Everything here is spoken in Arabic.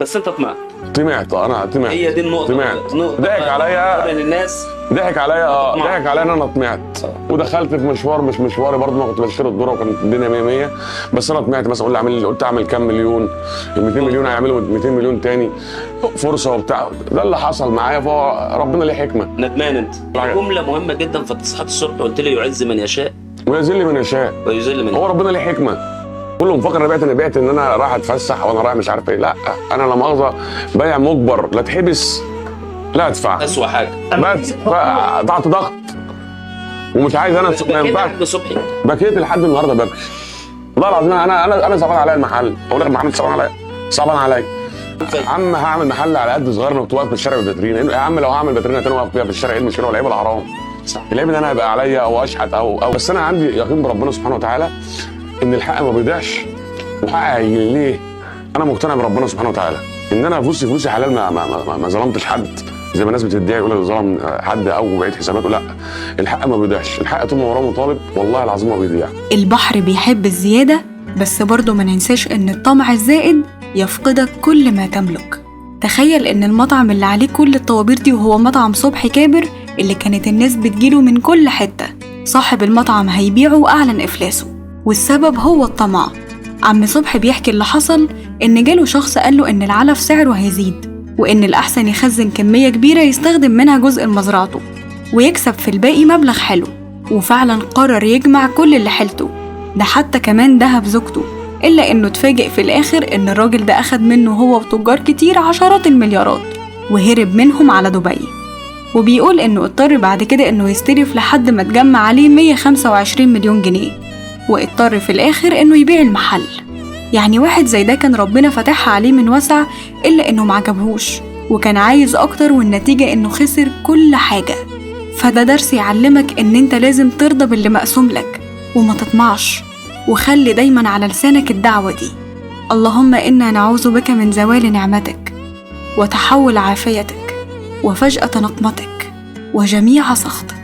بس انت طمعت. انا طمعت. هي دي النقطه. ضحك عليا الناس. ضحك عليا ان انا طمعت. ودخلت في مشوار مش مشواري برضه، ما كنت بشتري الذره وكانت الدنيا 100 100. بس انا طمعت مثلا، قلت اعمل كام مليون، ال 200 مليون هيعملوا 200 مليون تاني، فرصه وبتاع. ده اللي حصل معايا، فربنا ليه حكمه. ندمان انت. جمله مهمه جدا في تصحيح الصبح، قلت لي يعز من يشاء ويذل من يشاء. هو ربنا ليه حكمه. كله مفكر انا بعت ان انا رايح اتفسح وانا رايح مش عارف ايه. لا، انا لا مؤاخذه بايع مجبر، لا اتحبس لا ادفع. اسوأ حاجه بس تحت ضغط ومش عايز. انا ما ينفعش. بكيت لحد النهارده ببكي والله العظيم. انا صعبان عليا المحل. اقول لك المحل صعبان عليا. يا عم هعمل محل على قد صغير، انا كنت واقف في الشارع بالفاترينا. يا عم لو هعمل فاترينا تاني واقف فيها في الشارع، ايه المشكله؟ ولا عيب ولا حرام؟ العيب ان انا هيبقى عليا او اشحت او بس انا عندي يقين بربنا سبحانه وتعالى ان الحق ما بيضيعش وحق هيجي. ليه؟ انا مقتنع بربنا سبحانه وتعالى ان انا فلوسي حلال. ما ظلمتش حد زي ما الناس بتدعي يقول لك ظلم حد او بعيد حساباته. لا، الحق ما بيضيعش. الحق طول ما وراه مطالب والله العظيم ما بيضيع. البحر بيحب الزياده، بس برضه ما ننساش ان الطمع الزائد يفقدك كل ما تملك. تخيل ان المطعم اللي عليه كل الطوابير دي وهو مطعم صبحي كابر اللي كانت الناس بتجيله من كل حته، صاحب المطعم هيبيعه واعلن افلاسه، والسبب هو الطمع. عم صبحي بيحكي اللي حصل إن جاله شخص قاله إن العلف سعره هيزيد، وإن الأحسن يخزن كمية كبيرة يستخدم منها جزء لمزرعته ويكسب في الباقي مبلغ حلو. وفعلا قرر يجمع كل اللي حيلته، ده حتى كمان دهب زوجته. إلا إنه اتفاجئ في الآخر إن الراجل ده أخد منه هو وتجار كتير عشرات المليارات وهرب منهم على دبي. وبيقول إنه اضطر بعد كده إنه يستلف لحد ما اتجمع عليه 125 مليون جنيه، واضطر في الآخر إنه يبيع المحل. يعني واحد زي ده كان ربنا فتحها عليه من وسع، إلا إنه معجبهوش وكان عايز أكتر، والنتيجة إنه خسر كل حاجة. فده درس يعلمك إن أنت لازم ترضى باللي مقسوم لك وما تطمعش، وخلي دايما على لسانك الدعوة دي: اللهم إنا نعوذ بك من زوال نعمتك وتحول عافيتك وفجأة نقمتك وجميع سخطك.